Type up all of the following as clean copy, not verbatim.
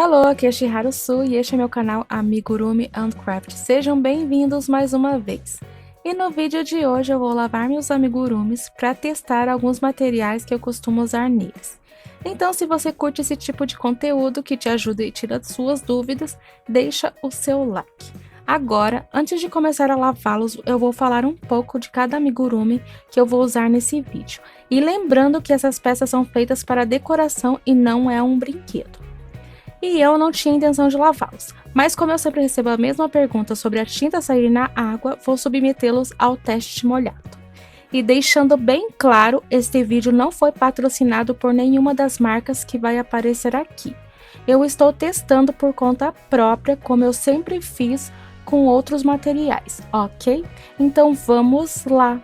Hello, aqui é Shiharu Su e este é meu canal Amigurumi Handcraft. Sejam bem-vindos mais uma vez. E no vídeo de hoje eu vou lavar meus amigurumis para testar alguns materiais que eu costumo usar neles. Então, se você curte esse tipo de conteúdo que te ajuda e tira suas dúvidas, deixa o seu like. Agora, antes de começar a lavá-los, eu vou falar um pouco de cada amigurumi que eu vou usar nesse vídeo. E lembrando que essas peças são feitas para decoração e não é um brinquedo. E eu não tinha intenção de lavá-los, mas como eu sempre recebo a mesma pergunta sobre a tinta sair na água, vou submetê-los ao teste de molhado. E deixando bem claro, este vídeo não foi patrocinado por nenhuma das marcas que vai aparecer aqui. Eu estou testando por conta própria, como eu sempre fiz com outros materiais, ok? Então vamos lá!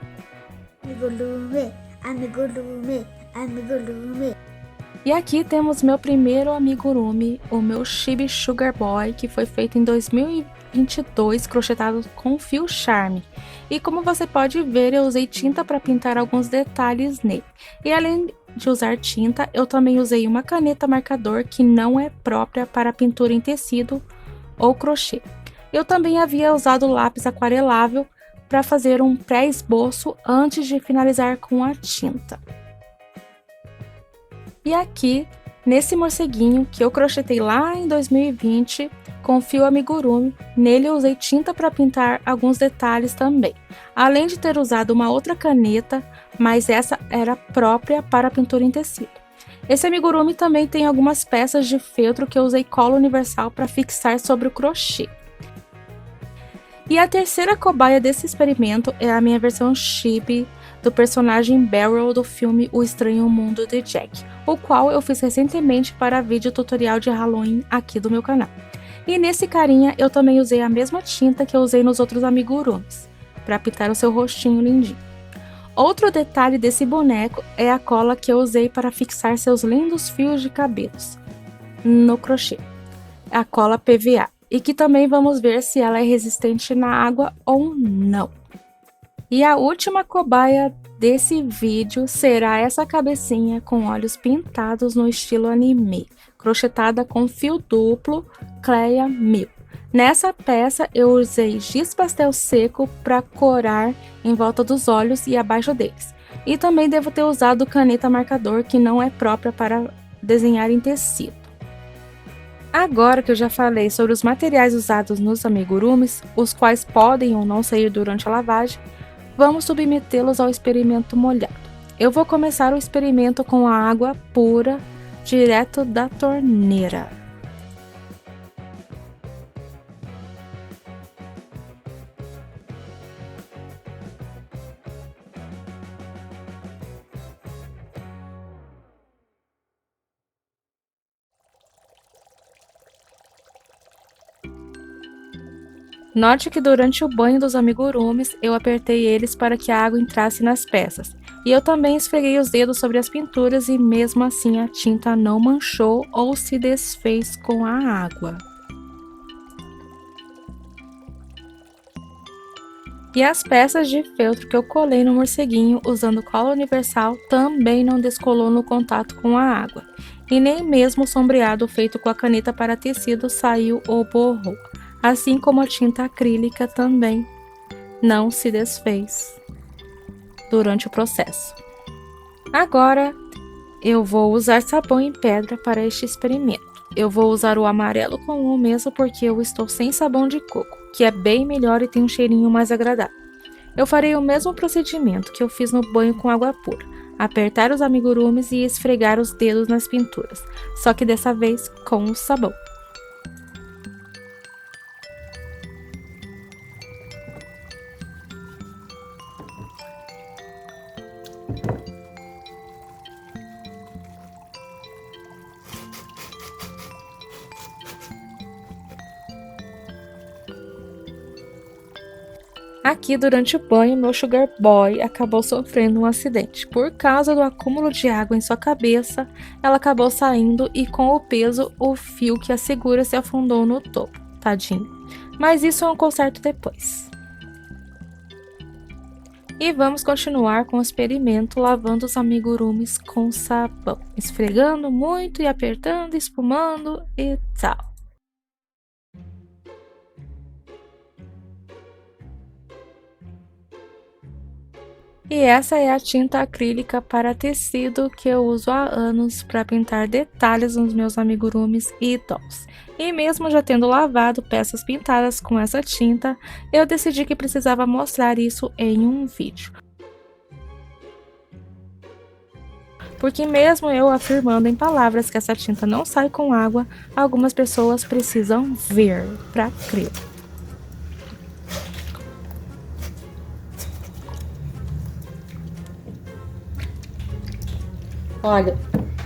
Amigurumi, amigurumi, amigurumi. E aqui temos meu primeiro amigurumi, o meu Chibi Sugar Boy, que foi feito em 2022, crochetado com fio charme. E como você pode ver, eu usei tinta para pintar alguns detalhes nele. E além de usar tinta, eu também usei uma caneta marcador que não é própria para pintura em tecido ou crochê. Eu também havia usado lápis aquarelável para fazer um pré-esboço antes de finalizar com a tinta. E aqui, nesse morceguinho que eu crochetei lá em 2020 com fio amigurumi, nele eu usei tinta para pintar alguns detalhes também. Além de ter usado uma outra caneta, mas essa era própria para pintura em tecido. Esse amigurumi também tem algumas peças de feltro que eu usei cola universal para fixar sobre o crochê. E a terceira cobaia desse experimento é a minha versão chibi do personagem Barrel do filme O Estranho Mundo de Jack, o qual eu fiz recentemente para vídeo tutorial de Halloween aqui do meu canal. E nesse carinha eu também usei a mesma tinta que eu usei nos outros amigurumis, para pintar o seu rostinho lindinho. Outro detalhe desse boneco é a cola que eu usei para fixar seus lindos fios de cabelos no crochê, a cola PVA, e que também vamos ver se ela é resistente na água ou não. E a última cobaia desse vídeo será essa cabecinha com olhos pintados no estilo anime, crochetada com fio duplo Cleia 1000. Nessa peça eu usei giz pastel seco para corar em volta dos olhos e abaixo deles. E também devo ter usado caneta marcador que não é própria para desenhar em tecido. Agora que eu já falei sobre os materiais usados nos amigurumis, os quais podem ou não sair durante a lavagem, vamos submetê-los ao experimento molhado. Eu vou começar o experimento com a água pura, direto da torneira. Note que durante o banho dos amigurumis, eu apertei eles para que a água entrasse nas peças. E eu também esfreguei os dedos sobre as pinturas e mesmo assim a tinta não manchou ou se desfez com a água. E as peças de feltro que eu colei no morceguinho usando cola universal também não descolou no contato com a água. E nem mesmo o sombreado feito com a caneta para tecido saiu ou borrou. Assim como a tinta acrílica também não se desfez durante o processo. Agora eu vou usar sabão em pedra para este experimento. Eu vou usar o amarelo comum mesmo porque eu estou sem sabão de coco, que é bem melhor e tem um cheirinho mais agradável. Eu farei o mesmo procedimento que eu fiz no banho com água pura, apertar os amigurumis e esfregar os dedos nas pinturas, só que dessa vez com o sabão. Aqui, durante o banho, meu Sugar Boy acabou sofrendo um acidente. Por causa do acúmulo de água em sua cabeça, ela acabou saindo e com o peso, o fio que a segura se afundou no topo. Tadinho. Mas isso é um conserto depois. E vamos continuar com o experimento lavando os amigurumis com sabão, esfregando muito e apertando, espumando e tal. E essa é a tinta acrílica para tecido que eu uso há anos para pintar detalhes nos meus amigurumis e dolls. E mesmo já tendo lavado peças pintadas com essa tinta, eu decidi que precisava mostrar isso em um vídeo. Porque mesmo eu afirmando em palavras que essa tinta não sai com água, algumas pessoas precisam ver para crer. Olha,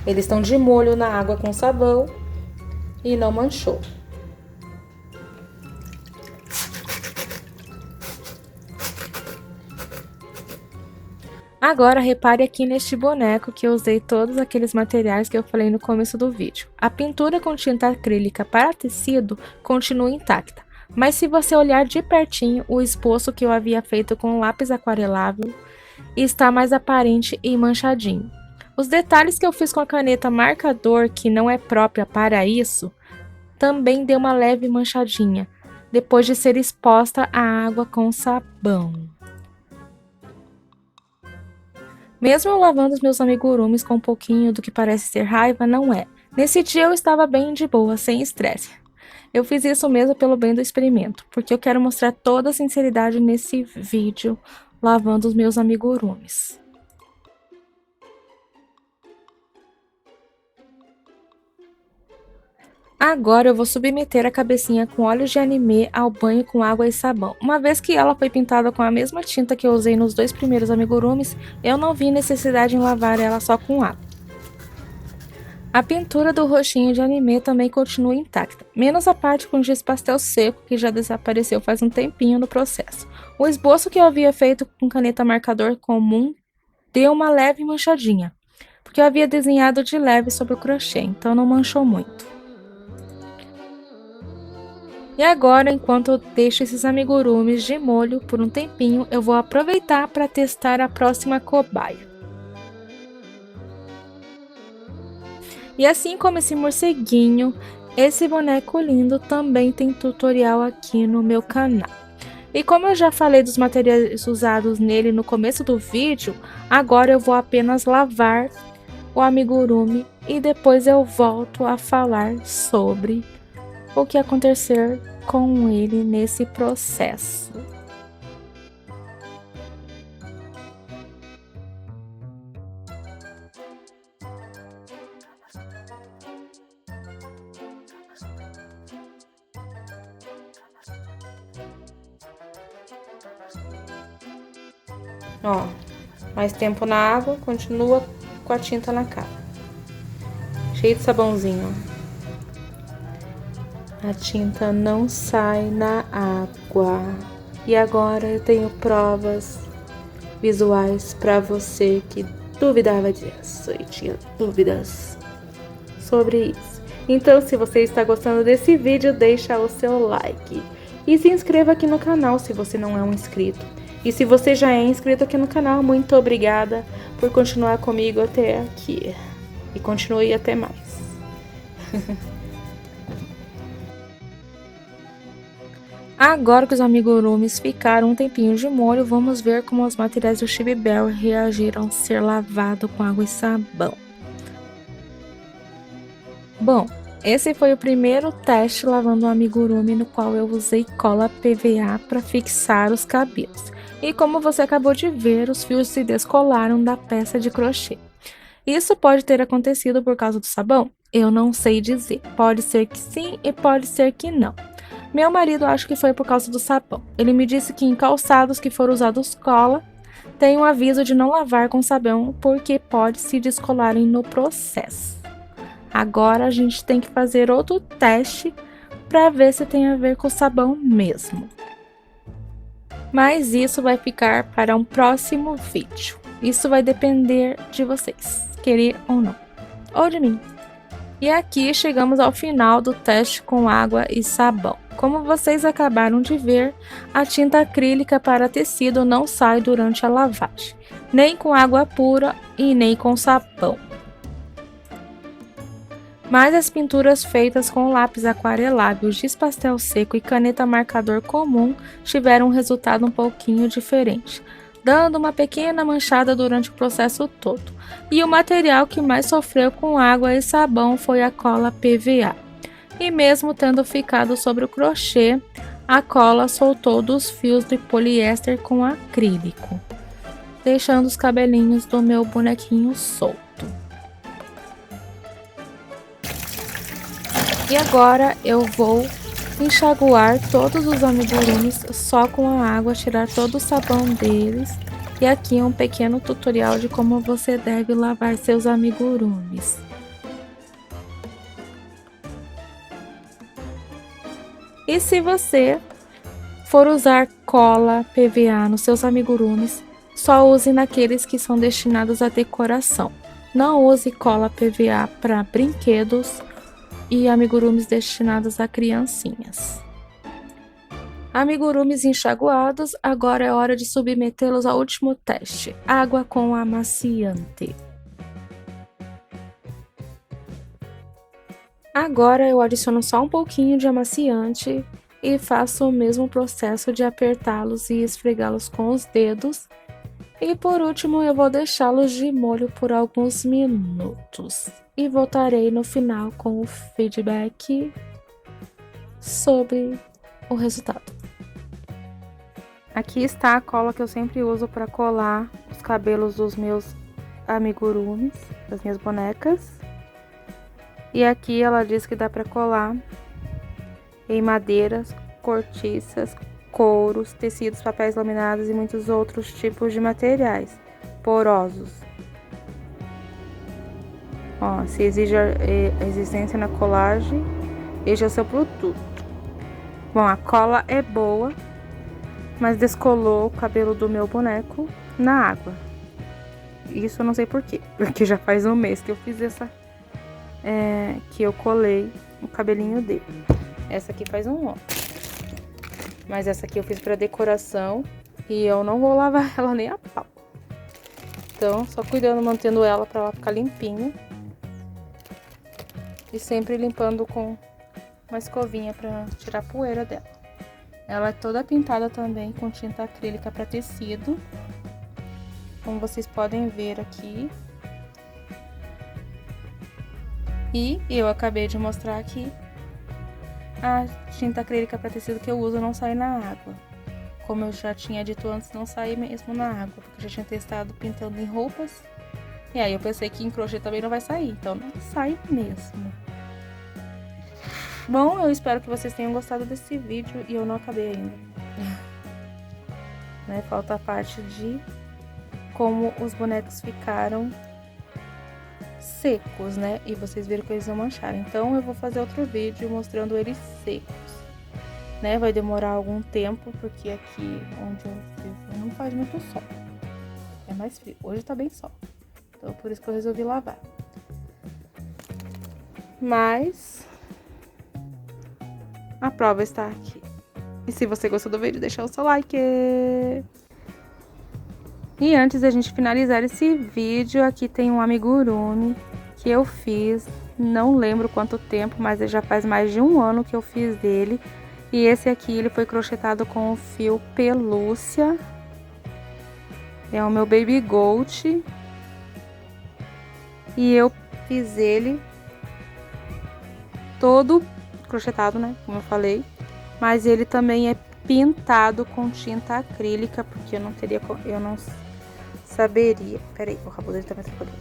eles estão de molho na água com sabão e não manchou. Agora repare aqui neste boneco que eu usei todos aqueles materiais que eu falei no começo do vídeo. A pintura com tinta acrílica para tecido continua intacta, mas se você olhar de pertinho, o esboço que eu havia feito com lápis aquarelável está mais aparente e manchadinho. Os detalhes que eu fiz com a caneta marcador, que não é própria para isso, também deu uma leve manchadinha, depois de ser exposta à água com sabão. Mesmo eu lavando os meus amigurumis com um pouquinho do que parece ser raiva, não é. Nesse dia eu estava bem de boa, sem estresse. Eu fiz isso mesmo pelo bem do experimento, porque eu quero mostrar toda a sinceridade nesse vídeo lavando os meus amigurumis. Agora eu vou submeter a cabecinha com óleo de anime ao banho com água e sabão. Uma vez que ela foi pintada com a mesma tinta que eu usei nos 2 primeiros amigurumis, eu não vi necessidade em lavar ela só com água. A pintura do roxinho de anime também continua intacta, menos a parte com giz pastel seco que já desapareceu faz um tempinho no processo. O esboço que eu havia feito com caneta marcador comum deu uma leve manchadinha, porque eu havia desenhado de leve sobre o crochê, então não manchou muito. E agora, enquanto eu deixo esses amigurumis de molho por um tempinho, eu vou aproveitar para testar a próxima cobaia. E assim como esse morceguinho, esse boneco lindo também tem tutorial aqui no meu canal. E como eu já falei dos materiais usados nele no começo do vídeo, agora eu vou apenas lavar o amigurumi e depois eu volto a falar sobre o que acontecer com ele nesse processo. Ó, mais tempo na água, continua com a tinta na cara. Cheio de sabãozinho, ó. A tinta não sai na água. E agora eu tenho provas visuais para você que duvidava disso e tinha dúvidas sobre isso. Então, se você está gostando desse vídeo, deixa o seu like. E se inscreva aqui no canal se você não é um inscrito. E se você já é inscrito aqui no canal, muito obrigada por continuar comigo até aqui. E continue até mais. Agora que os amigurumis ficaram um tempinho de molho, vamos ver como os materiais do Chibi Berry reagiram ao ser lavado com água e sabão. Bom, esse foi o primeiro teste lavando um amigurumi no qual eu usei cola PVA para fixar os cabelos. E como você acabou de ver, os fios se descolaram da peça de crochê. Isso pode ter acontecido por causa do sabão? Eu não sei dizer. Pode ser que sim e pode ser que não. Meu marido acha que foi por causa do sabão. Ele me disse que em calçados que foram usados cola, tem um aviso de não lavar com sabão porque pode se descolarem no processo. Agora a gente tem que fazer outro teste para ver se tem a ver com o sabão mesmo. Mas isso vai ficar para um próximo vídeo. Isso vai depender de vocês, querer ou não, ou de mim. E aqui chegamos ao final do teste com água e sabão. Como vocês acabaram de ver, a tinta acrílica para tecido não sai durante a lavagem, nem com água pura e nem com sabão. Mas as pinturas feitas com lápis aquarelável, giz pastel seco e caneta marcador comum tiveram um resultado um pouquinho diferente, dando uma pequena manchada durante o processo todo. E o material que mais sofreu com água e sabão foi a cola PVA. E mesmo tendo ficado sobre o crochê, a cola soltou dos fios de poliéster com acrílico, deixando os cabelinhos do meu bonequinho solto. E agora eu vou enxaguar todos os amigurumis só com a água, tirar todo o sabão deles. E aqui um pequeno tutorial de como você deve lavar seus amigurumis. E se você for usar cola PVA nos seus amigurumis, só use naqueles que são destinados à decoração. Não use cola PVA para brinquedos e amigurumis destinados a criancinhas. Amigurumis enxaguados, agora é hora de submetê-los ao último teste: água com amaciante. Agora eu adiciono só um pouquinho de amaciante e faço o mesmo processo de apertá-los e esfregá-los com os dedos. E por último eu vou deixá-los de molho por alguns minutos. E voltarei no final com o feedback sobre o resultado. Aqui está a cola que eu sempre uso para colar os cabelos dos meus amigurumis, das minhas bonecas. E aqui ela diz que dá para colar em madeiras, cortiças, couros, tecidos, papéis laminados e muitos outros tipos de materiais porosos. Ó, se exige a existência na colagem, este é o seu produto. Bom, a cola é boa, mas descolou o cabelo do meu boneco na água. Isso eu não sei porquê, porque já faz um mês que eu fiz que eu colei o cabelinho dele. Essa aqui faz um ano. Mas essa aqui eu fiz pra decoração e eu não vou lavar ela nem a pau. Então, só cuidando, mantendo ela pra ela ficar limpinha. E sempre limpando com uma escovinha pra tirar a poeira dela. Ela é toda pintada também com tinta acrílica para tecido, como vocês podem ver aqui. E eu acabei de mostrar aqui a tinta acrílica para tecido que eu uso não sai na água. Como eu já tinha dito antes, não sai mesmo na água, porque eu já tinha testado pintando em roupas. E aí eu pensei que em crochê também não vai sair, então não sai mesmo. Bom, eu espero que vocês tenham gostado desse vídeo e eu não acabei ainda. Né? Falta a parte de como os bonecos ficaram secos, né? E vocês viram que eles não mancharam. Então eu vou fazer outro vídeo mostrando eles secos, né? Vai demorar algum tempo, porque aqui onde eu vivo não faz muito sol. É mais frio. Hoje tá bem sol. Então por isso que eu resolvi lavar. Mas a prova está aqui. E se você gostou do vídeo, deixa o seu like. E antes da gente finalizar esse vídeo, aqui tem um amigurumi que eu fiz. Não lembro quanto tempo, mas já faz mais de um ano que eu fiz dele. E esse aqui, ele foi crochetado com o fio pelúcia. É o meu Baby Goat. E eu fiz ele todo crochetado, né? Como eu falei. Mas ele também é pintado com tinta acrílica, porque eu não saberia. Peraí, o rabo dele tá mais podendo.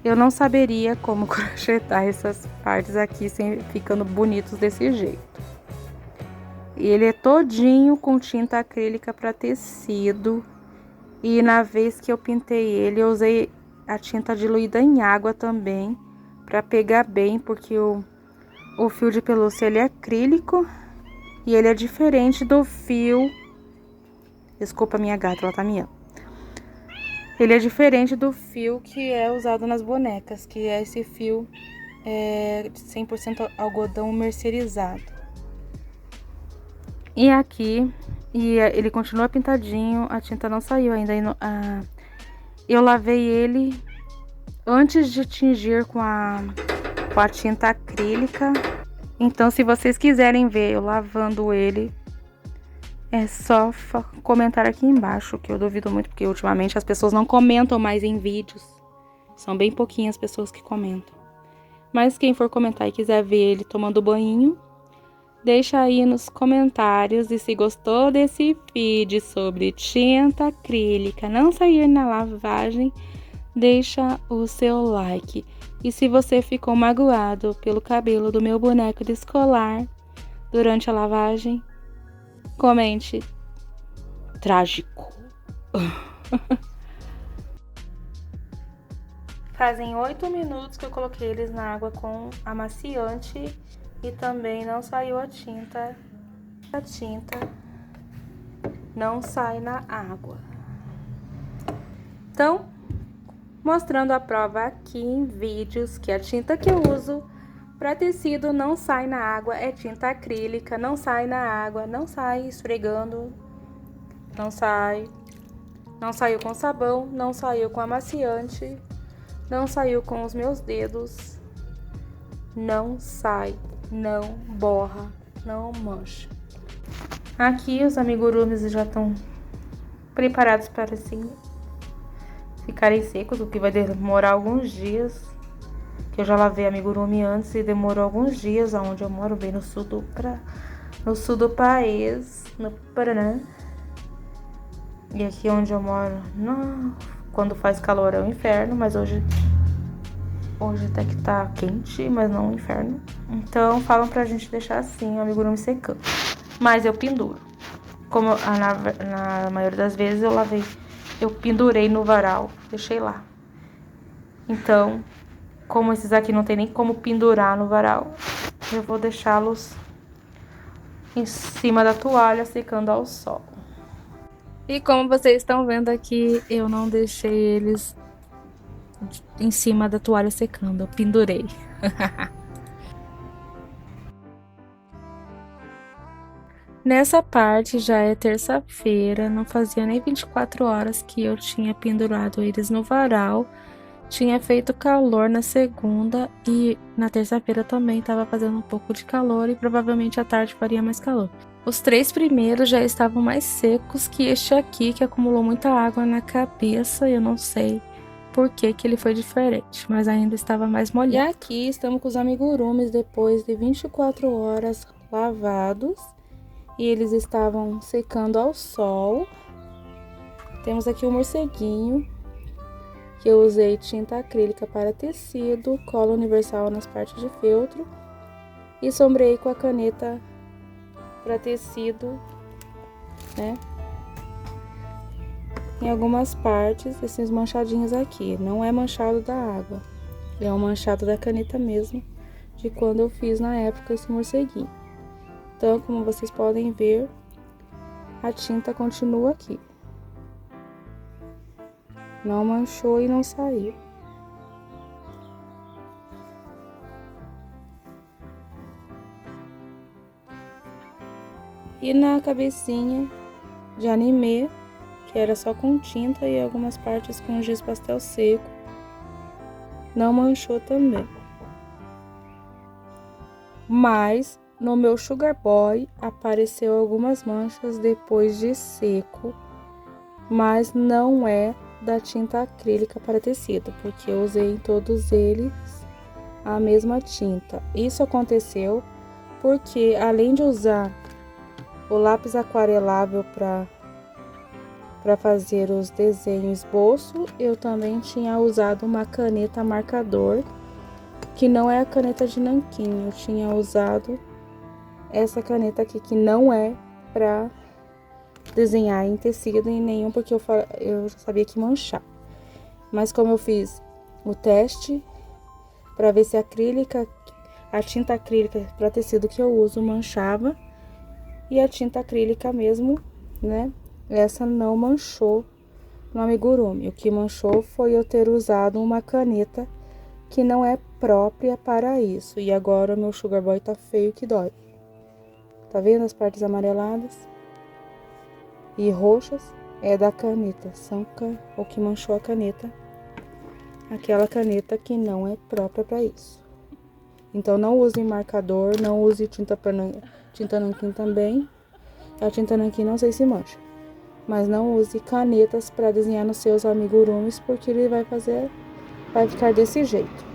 Eu não saberia como crochetar essas partes aqui sem ficando bonitos desse jeito. E ele é todinho com tinta acrílica para tecido. E na vez que eu pintei ele, eu usei a tinta diluída em água também, para pegar bem, porque o fio de pelúcia ele é acrílico e ele é diferente do fio. Desculpa a minha gata, ela tá miando. Ele é diferente do fio que é usado nas bonecas, que é esse fio de 100% algodão mercerizado. E aqui, ele continua pintadinho, a tinta não saiu ainda. Eu lavei ele antes de tingir com a tinta acrílica. Então, se vocês quiserem ver eu lavando ele, é só comentar aqui embaixo, que eu duvido muito, porque ultimamente as pessoas não comentam mais em vídeos. São bem pouquinhas pessoas que comentam. Mas quem for comentar e quiser ver ele tomando banho, deixa aí nos comentários. E se gostou desse vídeo sobre tinta acrílica não sair na lavagem, deixa o seu like. E se você ficou magoado pelo cabelo do meu boneco de escolar durante a lavagem, comente trágico. Fazem 8 minutos que eu coloquei eles na água com amaciante e também não saiu a tinta. A tinta não sai na água. Então, mostrando a prova aqui em vídeos que a tinta que eu uso para tecido não sai na água, é tinta acrílica, não sai na água, não sai esfregando, não sai, não saiu com sabão, não saiu com amaciante, não saiu com os meus dedos, não sai, não borra, não mancha. Aqui os amigurumis já estão preparados para assim ficarem secos, o que vai demorar alguns dias. Que eu já lavei amigurumi antes e demorou alguns dias, aonde eu moro, bem no sul do país, no Paraná. E aqui onde eu moro, quando faz calor é um inferno, mas hoje até que tá quente, mas não um inferno. Então falam pra gente deixar assim o amigurumi secando. Mas eu penduro. Como na maioria das vezes eu pendurei no varal, deixei lá. Então, como esses aqui não tem nem como pendurar no varal, eu vou deixá-los em cima da toalha, secando ao sol. E como vocês estão vendo aqui, eu não deixei eles em cima da toalha secando, eu pendurei. Nessa parte já é terça-feira, não fazia nem 24 horas que eu tinha pendurado eles no varal. Tinha feito calor na segunda e na terça-feira também estava fazendo um pouco de calor e provavelmente à tarde faria mais calor. Os 3 primeiros já estavam mais secos que este aqui, que acumulou muita água na cabeça. Eu não sei por que ele foi diferente, mas ainda estava mais molhado. E aqui estamos com os amigurumis depois de 24 horas lavados e eles estavam secando ao sol. Temos aqui o morceguinho, que eu usei tinta acrílica para tecido, cola universal nas partes de feltro e sombreei com a caneta para tecido, né? Em algumas partes, esses manchadinhos aqui, não é manchado da água, é um manchado da caneta mesmo, de quando eu fiz na época esse morceguinho. Então, como vocês podem ver, a tinta continua aqui. Não manchou e não saiu. E na cabecinha de anime, que era só com tinta e algumas partes com giz pastel seco, não manchou também. Mas no meu Sugar Boy apareceu algumas manchas depois de seco, mas não é da tinta acrílica para tecido, porque eu usei em todos eles a mesma tinta. Isso aconteceu porque, além de usar o lápis aquarelável para fazer os desenhos esboço, eu também tinha usado uma caneta marcador, que não é a caneta de nanquim. Eu tinha usado essa caneta aqui, que não é para desenhar em tecido em nenhum, porque eu já sabia que manchar. Mas como eu fiz o teste para ver se a tinta acrílica para tecido que eu uso manchava, e a tinta acrílica mesmo, né, essa não manchou no amigurumi. O que manchou foi eu ter usado uma caneta que não é própria para isso. E agora o meu Sugar Boy tá feio que dói. Tá vendo as partes amareladas e roxas? É da caneta Sanka, ou que manchou a caneta. Aquela caneta que não é própria para isso. Então não use marcador, não use tinta nanquim também. A tinta nanquim não sei se mancha. Mas não use canetas para desenhar nos seus amigurumis, porque ele vai ficar desse jeito.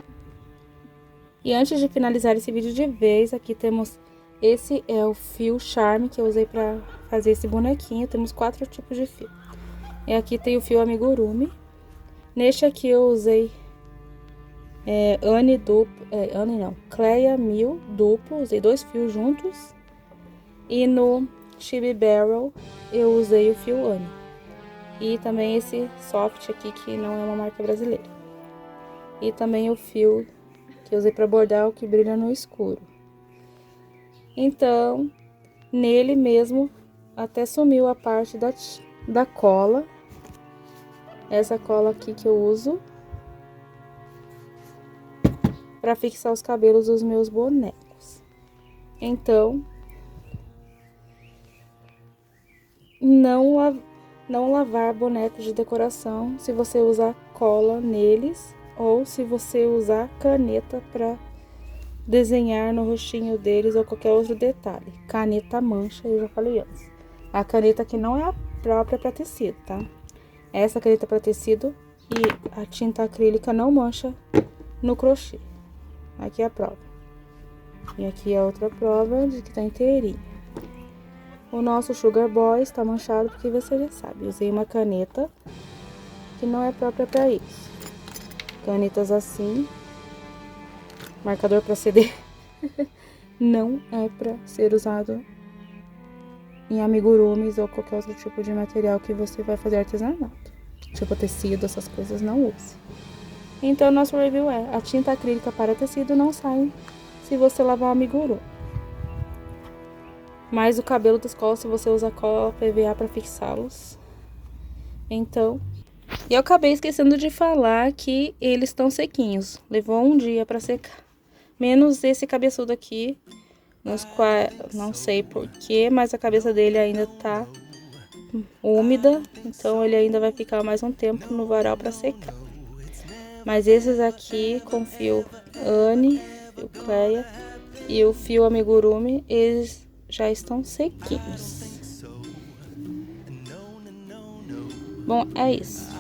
E antes de finalizar esse vídeo de vez, aqui temos, esse é o fio Charme que eu usei para fazer esse bonequinho. Temos 4 tipos de fio. E aqui tem o fio amigurumi. Neste aqui eu usei Cleia 1000 duplo, usei 2 fios juntos. E no Chibi Barrel eu usei o fio Anne. E também esse soft aqui, que não é uma marca brasileira. E também o fio que eu usei para bordar, o que brilha no escuro. Então, nele mesmo, até sumiu a parte da cola. Essa cola aqui que eu uso para fixar os cabelos dos meus bonecos. Então, não lavar bonecos de decoração se você usar cola neles ou se você usar caneta para desenhar no rostinho deles ou qualquer outro detalhe. Caneta mancha, eu já falei antes. A caneta que não é a própria para tecido, tá? Essa caneta para tecido e a tinta acrílica não mancha no crochê. Aqui é a prova. E aqui é outra prova de que tá inteirinho. O nosso Sugar Boy está manchado porque você já sabe. Usei uma caneta que não é própria para isso. Canetas assim. Marcador para CD. Não é para ser usado em amigurumis ou qualquer outro tipo de material que você vai fazer artesanato. Tipo tecido, essas coisas não use. Então, nosso review é: a tinta acrílica para tecido não sai se você lavar o amigurumi. Mas o cabelo dos colos, se você usa cola PVA para fixá-los. Então, e eu acabei esquecendo de falar que eles estão sequinhos. Levou um dia para secar. Menos esse cabeçudo aqui, não sei porquê, mas a cabeça dele ainda tá úmida. Então, ele ainda vai ficar mais um tempo no varal para secar. Mas esses aqui com fio Anne, fio Cleia e o fio amigurumi, eles já estão sequinhos. Bom, é isso.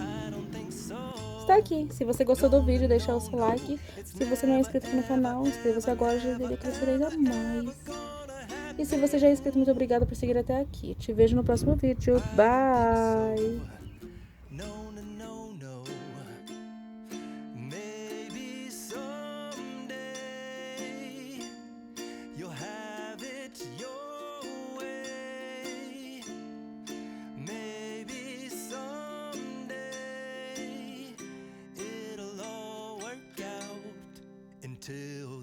Está aqui. Se você gostou do vídeo, deixa o seu like. Se você não é inscrito aqui no canal, inscreva-se agora, ajudaria a crescer ainda mais. E se você já é inscrito, muito obrigada por seguir até aqui. Te vejo no próximo vídeo. Bye! Till